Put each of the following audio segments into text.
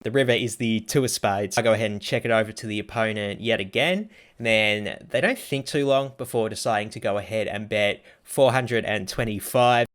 The river is the two of spades. I go ahead and check it over to the opponent yet again, and then they don't think too long before deciding to go ahead and bet 425.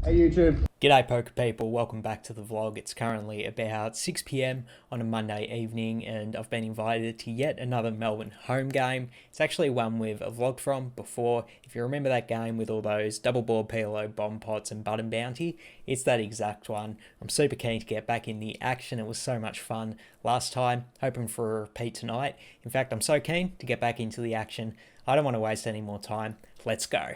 Hey YouTube. G'day poker people, welcome back to the vlog. It's currently about 6 p.m. on a Monday evening and I've been invited to yet another Melbourne home game. It's actually one we've vlogged from before. If you remember that game with all those double board PLO bomb pots and button bounty, it's that exact one. I'm super keen to get back in the action. It was so much fun last time, hoping for a repeat tonight. In fact, I'm so keen to get back into the action. I don't want to waste any more time. Let's go.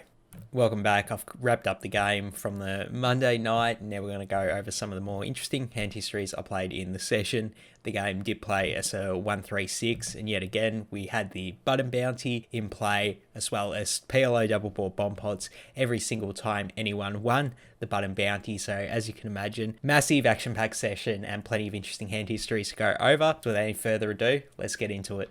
Welcome back. I've wrapped up the game from the Monday night and now we're going to go over some of the more interesting hand histories I played in the session. The game did play as a 1-3-6 and yet again we had the button bounty in play as well as PLO double board bomb pots every single time anyone won the button bounty. So as you can imagine, massive action-packed session and plenty of interesting hand histories to go over. So without any further ado, let's get into it.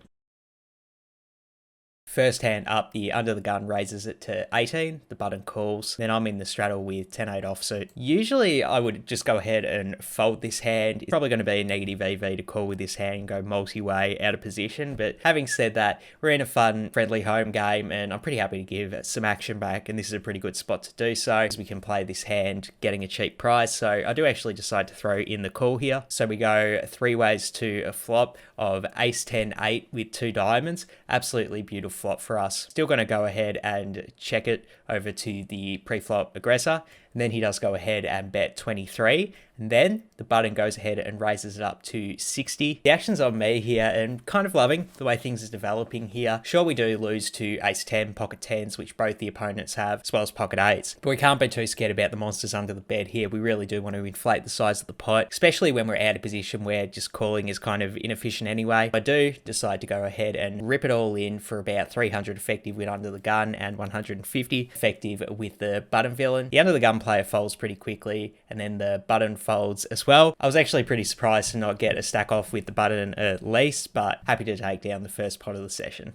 First hand up, the under the gun raises it to 18, the button calls, then I'm in the straddle with 10-8 offsuit. Usually I would just go ahead and fold this hand. It's probably going to be a negative EV to call with this hand and go multi-way out of position, but having said that, we're in a fun, friendly home game and I'm pretty happy to give some action back and this is a pretty good spot to do so as we can play this hand getting a cheap price. So I do actually decide to throw in the call here. So we go three ways to a flop of ace 10-8 with two diamonds. Absolutely beautiful flop for us. Still going to go ahead and check it over to the pre-flop aggressor, and then he does go ahead and bet 23, and then the button goes ahead and raises it up to 60. The action's on me here and kind of loving the way things are developing here. Sure, we do lose to ace 10, pocket 10s, which both the opponents have, as well as pocket 8s, but we can't be too scared about the monsters under the bed here. We really do want to inflate the size of the pot, especially when we're out of position where just calling is kind of inefficient anyway. I do decide to go ahead and rip it all in for about 300 effective with under the gun and 150 effective with the button villain. The under the gun player folds pretty quickly and then the button folds as well. I was actually pretty surprised to not get a stack off with the button at least, but happy to take down the first pot of the session.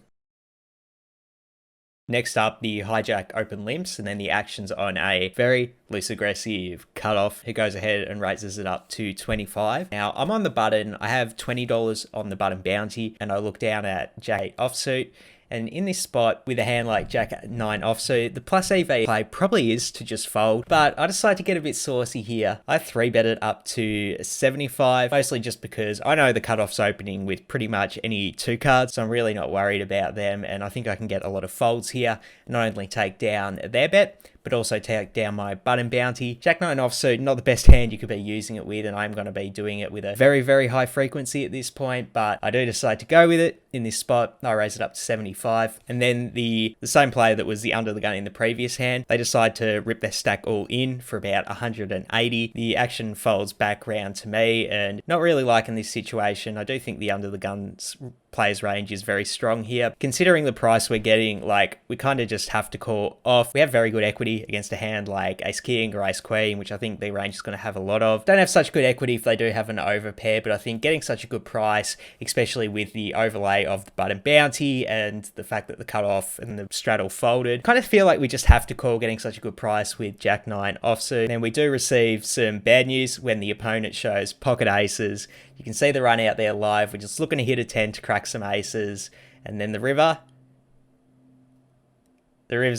Next up, the hijack open limps, and then the action's on a very loose aggressive cutoff. He goes ahead and raises it up to 25. Now, I'm on the button. I have $20 on the button bounty, and I look down at Jack 8 offsuit. And in this spot, with a hand like Jack 9 offsuit, the plus EV play probably is to just fold, but I decide to get a bit saucy here. I 3-bet it up to 75, mostly just because I know the cutoff's opening with pretty much any two cards, so I'm really not worried about them, and I think I can get a lot of folds here, not only take down their bet, but also take down my button bounty. Jack 9 offsuit, not the best hand you could be using it with, and I'm going to be doing it with a very, very high frequency at this point, but I do decide to go with it in this spot. I raise it up to 75, and then the same player that was the under the gun in the previous hand, they decide to rip their stack all in for about 180. The action folds back round to me, and not really liking this situation. I do think the under the gun's players range is very strong here. Considering the price we're getting, like, we kind of just have to call off. We have very good equity against a hand like ace king or ace queen, which I think the range is going to have a lot of. Don't have such good equity if they do have an overpair, but I think getting such a good price, especially with the overlay of the button bounty and the fact that the cutoff and the straddle folded, kind of feel like we just have to call getting such a good price with Jack 9 offsuit. And we do receive some bad news when the opponent shows pocket aces. You can see the run out there live. We're just looking to hit a 10 to crack some aces. And then the river's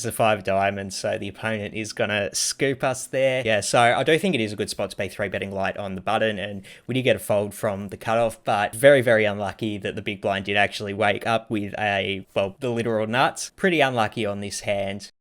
the 5 diamonds, so the opponent is going to scoop us there. Yeah, so I do think it is a good spot to be 3-betting light on the button, and we did get a fold from the cutoff, but very, very unlucky that the big blind did actually wake up with the literal nuts. Pretty unlucky on this hand.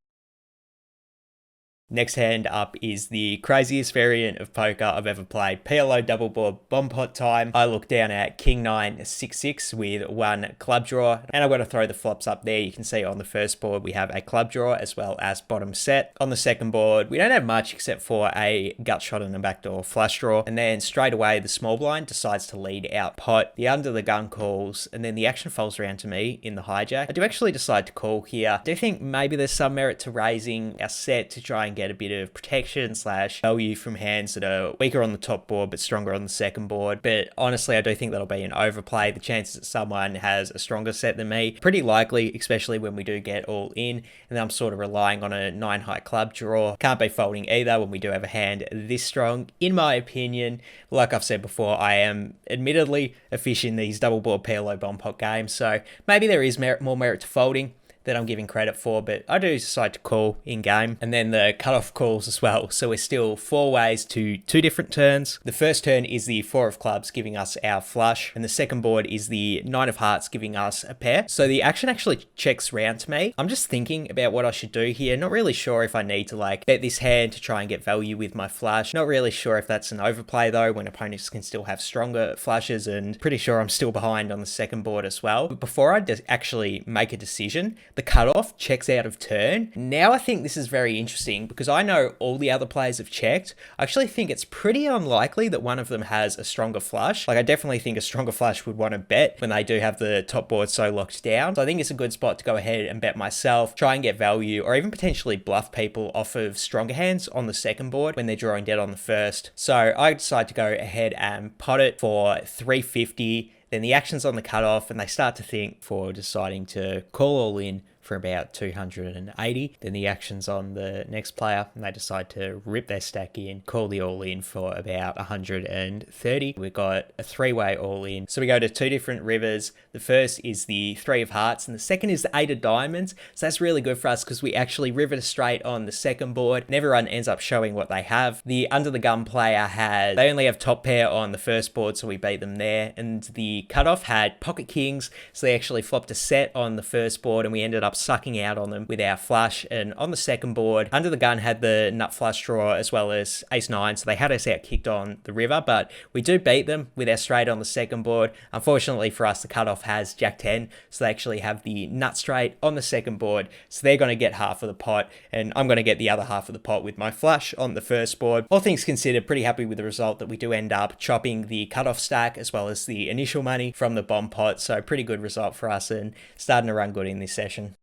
Next hand up is the craziest variant of poker I've ever played. PLO double board bomb pot time. I look down at King 9 6-6 with one club draw, and I'm going to throw the flops up there. You can see on the first board we have a club draw as well as bottom set. On the second board we don't have much except for a gut shot and a backdoor flush draw, and then straight away the small blind decides to lead out pot. The under the gun calls, and then the action folds around to me in the hijack. I do actually decide to call here. I do think maybe there's some merit to raising our set to try and get a bit of protection / value from hands that are weaker on the top board but stronger on the second board. But honestly, I do think that'll be an overplay. The chances that someone has a stronger set than me, pretty likely, especially when we do get all in, and I'm sort of relying on a 9 high club draw. Can't be folding either when we do have a hand this strong, in my opinion. Like I've said before, I am admittedly a fish in these double board PLO bomb pot games, so maybe there is more merit to folding that I'm giving credit for, but I do decide to call in game. And then the cutoff calls as well. So we're still 4 ways to 2 different turns. The first turn is the 4 of clubs giving us our flush, and the second board is the 9 of hearts giving us a pair. So the action actually checks round to me. I'm just thinking about what I should do here. Not really sure if I need to bet this hand to try and get value with my flush. Not really sure if that's an overplay though, when opponents can still have stronger flushes, and pretty sure I'm still behind on the second board as well. But before I actually make a decision, the cutoff checks out of turn. Now I think this is very interesting because I know all the other players have checked. I actually think it's pretty unlikely that one of them has a stronger flush. I definitely think a stronger flush would want to bet when they do have the top board so locked down. So I think it's a good spot to go ahead and bet myself, try and get value, or even potentially bluff people off of stronger hands on the second board when they're drawing dead on the first. So I decide to go ahead and pot it for 350. Then the action's on the cutoff, and they start to think for deciding to call all in for about 280. Then the action's on the next player, and they decide to rip their stack in, call the all in for about 130. We've got a 3-way all in. So we go to 2 different rivers. The first is the 3 of hearts, and the second is the 8 of diamonds. So that's really good for us because we actually river a straight on the second board, and everyone ends up showing what they have. The under the gun player they only have top pair on the first board, so we beat them there. And the cutoff had pocket kings, so they actually flopped a set on the first board, and we ended up sucking out on them with our flush. And on the second board, under the gun had the nut flush draw as well as ace 9, so they had us out kicked on the river, but we do beat them with our straight on the second board. Unfortunately for us, the cutoff has jack 10, so they actually have the nut straight on the second board, so they're going to get half of the pot, and I'm going to get the other half of the pot with my flush on the first board. All things considered, pretty happy with the result that we do end up chopping the cutoff stack as well as the initial money from the bomb pot, so pretty good result for us and starting to run good in this session.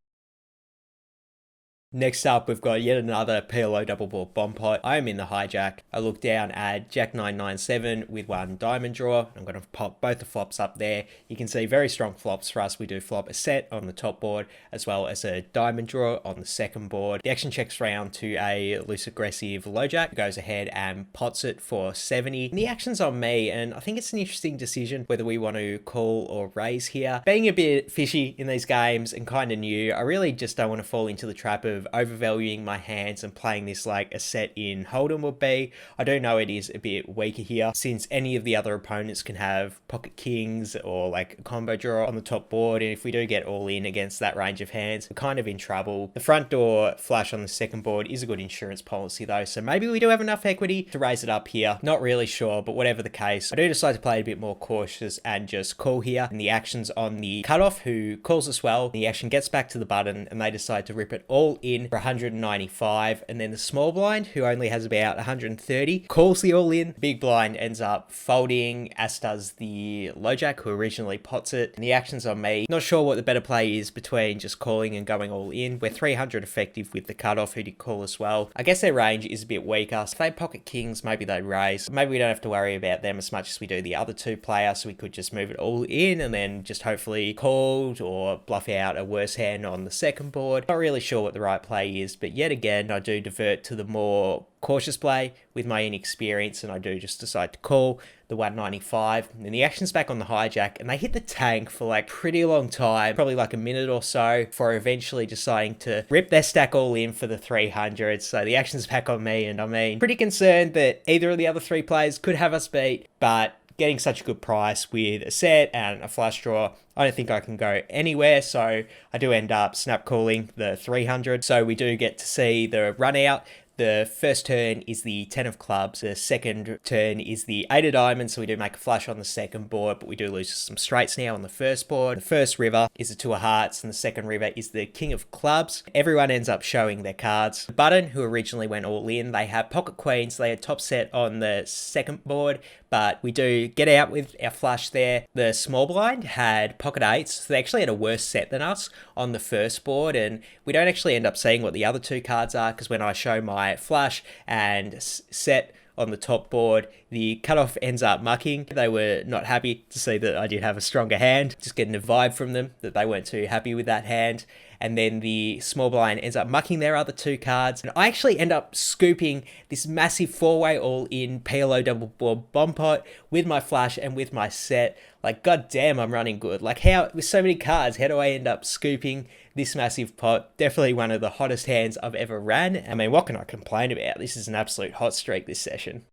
Next up, we've got yet another PLO double board bomb pot. I am in the hijack. I look down at Jack 997 with 1 diamond draw. I'm going to pop both the flops up there. You can see very strong flops for us. We do flop a set on the top board as well as a diamond draw on the second board. The action checks round to a loose aggressive low jack. Goes ahead and pots it for 70. And the action's on me, and I think it's an interesting decision whether we want to call or raise here. Being a bit fishy in these games and kind of new, I really just don't want to fall into the trap of overvaluing my hands and playing this like a set in Hold'em would be. I do know it is a bit weaker here since any of the other opponents can have pocket kings or like a combo draw on the top board, and if we do get all in against that range of hands, we're kind of in trouble. The front door flush on the second board is a good insurance policy though, so maybe we do have enough equity to raise it up here. Not really sure, but whatever the case, I do decide to play a bit more cautious and just call here. And the action's on the cutoff, who calls us well. The action gets back to the button, and they decide to rip it all in for 195, and then the small blind, who only has about 130, calls the all in. The big blind ends up folding, as does the low jack, who originally pots it, and the action's on me. Not sure what the better play is between just calling and going all in. We're 300 effective with the cutoff, who did call as well. I guess their range is a bit weaker, so if they pocket kings, maybe they'd raise. Maybe we don't have to worry about them as much as we do the other 2 players, so we could just move it all in and then just hopefully called or bluff out a worse hand on the second board. Not really sure what the right play is, but yet again, I do divert to the more cautious play with my inexperience, and I do just decide to call the 195. And then the action's back on the hijack, and they hit the tank for like pretty long time, probably like a minute or so, before eventually deciding to rip their stack all in for the 300. So the action's back on me, and I mean, pretty concerned that either of the other 3 players could have us beat, but getting such a good price with a set and a flush draw, I don't think I can go anywhere, so I do end up snap calling the 300. So we do get to see the run out. The first turn is the 10 of clubs. The second turn is the 8 of diamonds. So we do make a flush on the second board, but we do lose some straights now on the first board. The first river is the 2 of hearts, and the second river is the king of clubs. Everyone ends up showing their cards. The button, who originally went all in, they have pocket queens. They had top set on the second board, but we do get out with our flush there. The small blind had pocket eights, so they actually had a worse set than us on the first board, and we don't actually end up seeing what the other two cards are, because when I show my flush and set on the top board, the cutoff ends up mucking. They were not happy to see that I did have a stronger hand, just getting a vibe from them that they weren't too happy with that hand. And then the small blind ends up mucking their other two cards. And I actually end up scooping this massive 4-way all-in PLO double board bomb pot with my flash and with my set. Like, goddamn, I'm running good. Like, how, with so many cards, how do I end up scooping this massive pot? Definitely one of the hottest hands I've ever ran. I mean, what can I complain about? This is an absolute hot streak this session.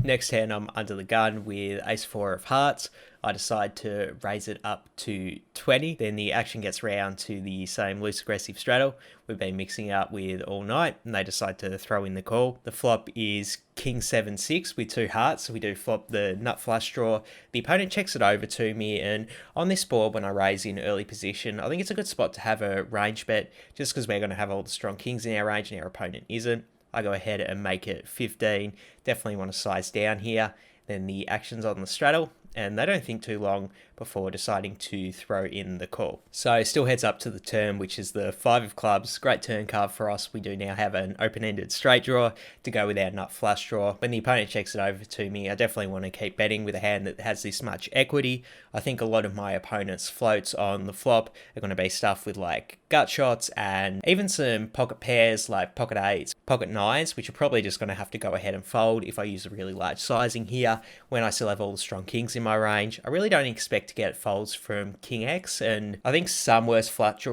Next hand, I'm under the gun with ace-4 of hearts. I decide to raise it up to 20. Then the action gets round to the same loose aggressive straddle we've been mixing up with all night, and they decide to throw in the call. The flop is king 7-6 with 2 hearts, so we do flop the nut flush draw. The opponent checks it over to me, and on this board, when I raise in early position, I think it's a good spot to have a range bet, just because we're going to have all the strong kings in our range and our opponent isn't. I go ahead and make it 15. Definitely want to size down here. Then the action's on the straddle, and they don't think too long before deciding to throw in the call. So still heads up to the turn, which is the 5 of clubs. Great turn card for us. We do now have an open-ended straight draw to go with our nut flush draw. When the opponent checks it over to me, I definitely want to keep betting with a hand that has this much equity. I think a lot of my opponent's floats on the flop are going to be stuff with like gut shots and even some pocket pairs like pocket 8s, pocket 9s, which are probably just going to have to go ahead and fold if I use a really large sizing here when I still have all the strong kings in my range. I really don't expect to get folds from King X, and I think some worse flush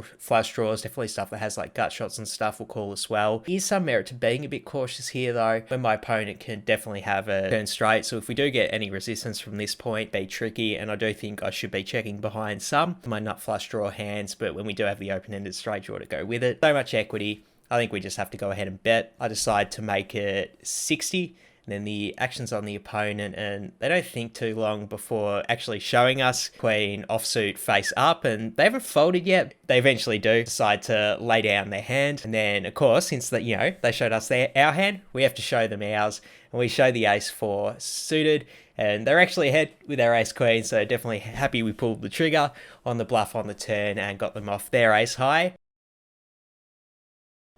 draws, definitely stuff that has like gut shots and stuff, will call as well. There is some merit to being a bit cautious here though, when my opponent can definitely have a turn straight, so if we do get any resistance from this point, be tricky, and I do think I should be checking behind some of my nut flush draw hands, but when we do have the open-ended straight draw to go with it, so much equity, I think we just have to go ahead and bet. I decide to make it 60. Then the action's on the opponent, and they don't think too long before actually showing us queen offsuit face up, and they haven't folded yet. They eventually do decide to lay down their hand, and then of course, since that, you know, they showed us our hand, we have to show them ours, and we show the ace-4 suited, and they're actually ahead with their ace-queen, so definitely happy we pulled the trigger on the bluff on the turn and got them off their ace-high.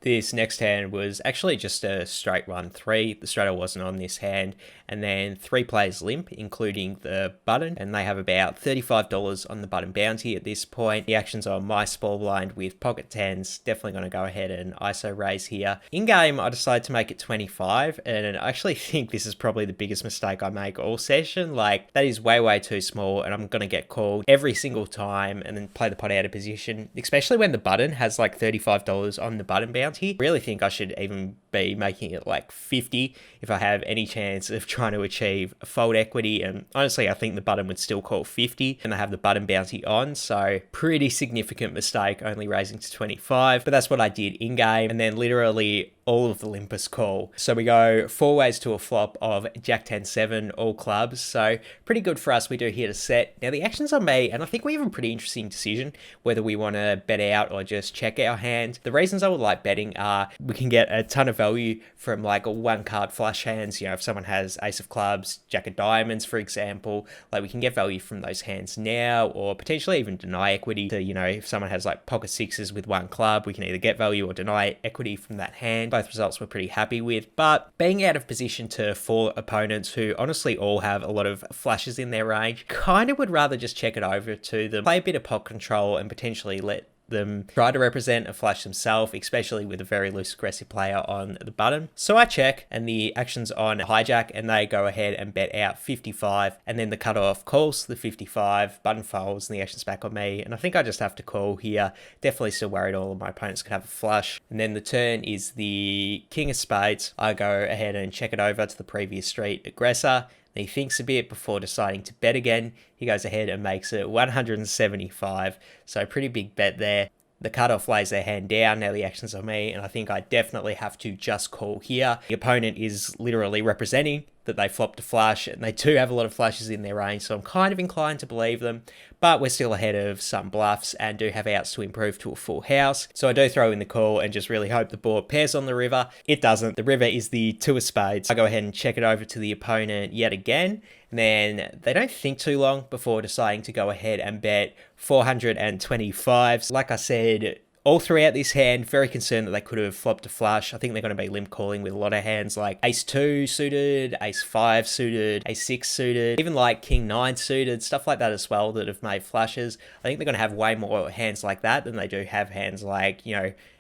This next hand was actually just a straight 1-3. The straddle wasn't on this hand. And then 3 players limp, including the button. And they have about $35 on the button bounty at this point. The action's on my small blind with pocket 10s. Definitely going to go ahead and ISO raise here. In game, I decided to make it 25. And I actually think this is probably the biggest mistake I make all session. Like, that is way, way too small. And I'm going to get called every single time and then play the pot out of position. Especially when the button has like $35 on the button bounty. I really think I should even be making it like 50 if I have any chance of trying to achieve fold equity, and honestly I think the button would still call 50 and I have the button bounty on, so pretty significant mistake only raising to 25, but that's what I did in game, and then literally all of the limpers call. So we go 4 ways to a flop of Jack 10-7 all clubs, so pretty good for us. We do hit a set. Now the action's on me, and I think we have a pretty interesting decision whether we want to bet out or just check our hand. The reasons I would like betting are we can get a ton of value from like a 1-card flush hands. You know, if someone has ace of clubs, jack of diamonds, for example, like we can get value from those hands now, or potentially even deny equity to, you know, if someone has like pocket 6s with 1 club, we can either get value or deny equity from that hand. Both results we're pretty happy with, but being out of position to 4 opponents who honestly all have a lot of flushes in their range, kind of would rather just check it over to them, play a bit of pot control, and potentially let them try to represent a flush themselves, especially with a very loose aggressive player on the button. So I check, and the action's on hijack, and they go ahead and bet out 55, and then the cutoff calls the 55, button folds, and the action's back on me, and I think I just have to call here. Definitely still worried all of my opponents could have a flush. And then the turn is the king of spades. I go ahead and check it over to the previous street aggressor. He thinks a bit before deciding to bet again. He goes ahead and makes it 175, so pretty big bet there. The cutoff lays their hand down, now the action's on me, and I think I definitely have to just call here. The opponent is literally representing that they flopped a flush, and they do have a lot of flushes in their range, so I'm kind of inclined to believe them, but we're still ahead of some bluffs and do have outs to improve to a full house. So I do throw in the call and just really hope the board pairs on the river. It doesn't. The river is the two of spades. I go ahead and check it over to the opponent yet again, and then they don't think too long before deciding to go ahead and bet 425. Like I said, all throughout this hand, very concerned that they could have flopped a flush. I think they're going to be limp calling with a lot of hands like ace-2 suited, ace-5 suited, ace-6 suited, even like king-9 suited, stuff like that as well that have made flushes. I think they're going to have way more hands like that than they do have hands like,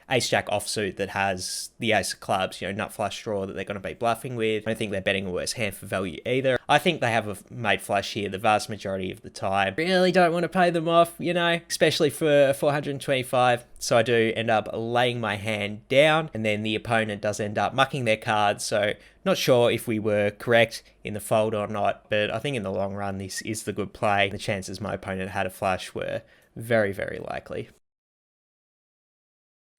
ace-jack offsuit that has the ace of clubs, nut flush draw that they're going to be bluffing with. I don't think they're betting a worse hand for value either. I think they have a made flush here the vast majority of the time. Really don't want to pay them off, especially for 425. So I do end up laying my hand down, and then the opponent does end up mucking their cards. So not sure if we were correct in the fold or not, but I think in the long run, this is the good play. The chances my opponent had a flush were very, very likely.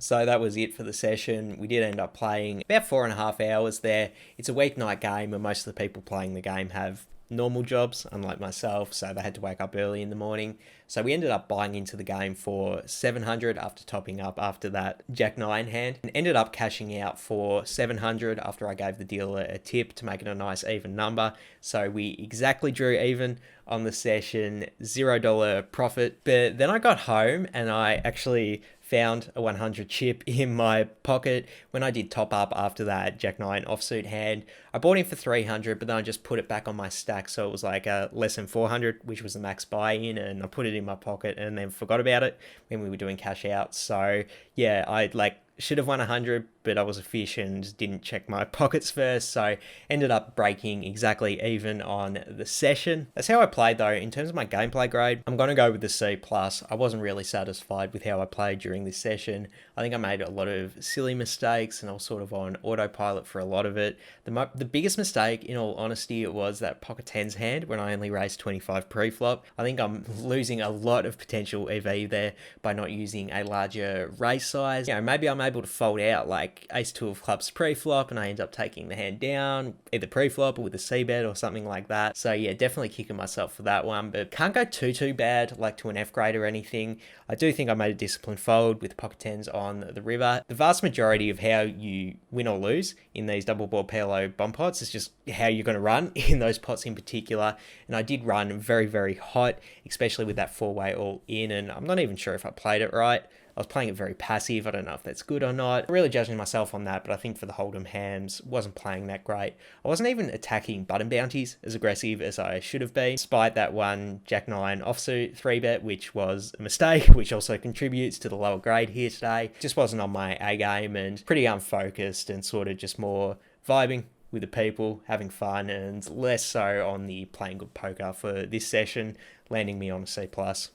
So that was it for the session. We did end up playing about 4.5 hours there. It's a weeknight game, and most of the people playing the game have normal jobs, unlike myself, so they had to wake up early in the morning. So we ended up buying into the game for 700 after topping up after that Jack-9 hand, and ended up cashing out for 700 after I gave the dealer a tip to make it a nice even number. So we exactly drew even on the session, $0 profit. But then I got home and I actually found a 100 chip in my pocket when I did top up after that Jack-9 offsuit hand. I bought in for 300, but then I just put it back on my stack, so it was like less than 400, which was the max buy-in, and I put it in my pocket and then forgot about it when we were doing cash out. So yeah, I should have won 100, but I was a fish and didn't check my pockets first, so ended up breaking exactly even on the session. That's how I played though. In terms of my gameplay grade, I'm going to go with the C+. I wasn't really satisfied with how I played during this session. I think I made a lot of silly mistakes and I was sort of on autopilot for a lot of it. The biggest mistake, in all honesty, it was that pocket tens hand when I only raised 25 pre-flop. I think I'm losing a lot of potential EV there by not using a larger raise size. Maybe I'm able to fold out like ace-2 of clubs pre-flop and I end up taking the hand down, either pre-flop or with a c-bet or something like that. So yeah, definitely kicking myself for that one, but can't go too bad, like to an F grade or anything. I do think I made a disciplined fold with pocket tens on the river. The vast majority of how you win or lose in these double board PLO bomb pots is just how you're going to run in those pots in particular. And I did run very, very hot, especially with that four-way all in, and I'm not even sure if I played it right. I was playing it very passive. I don't know if that's good or not. I'm really judging myself on that, but I think for the Hold'em hands, wasn't playing that great. I wasn't even attacking button bounties as aggressive as I should have been, despite that one Jack-9 offsuit 3-bet, which was a mistake, which also contributes to the lower grade here today. Just wasn't on my A game and pretty unfocused and sort of just more vibing with the people, having fun, and less so on the playing good poker for this session, landing me on a C+.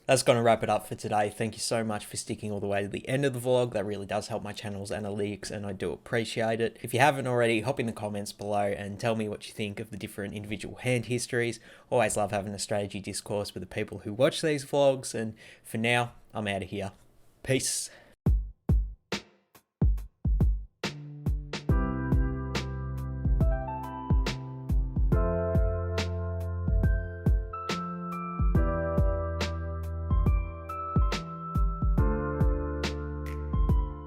That's going to wrap it up for today. Thank you so much for sticking all the way to the end of the vlog. That really does help my channel's analytics, and I do appreciate it. If you haven't already, hop in the comments below and tell me what you think of the different individual hand histories. Always love having a strategy discourse with the people who watch these vlogs, and for now, I'm out of here. Peace.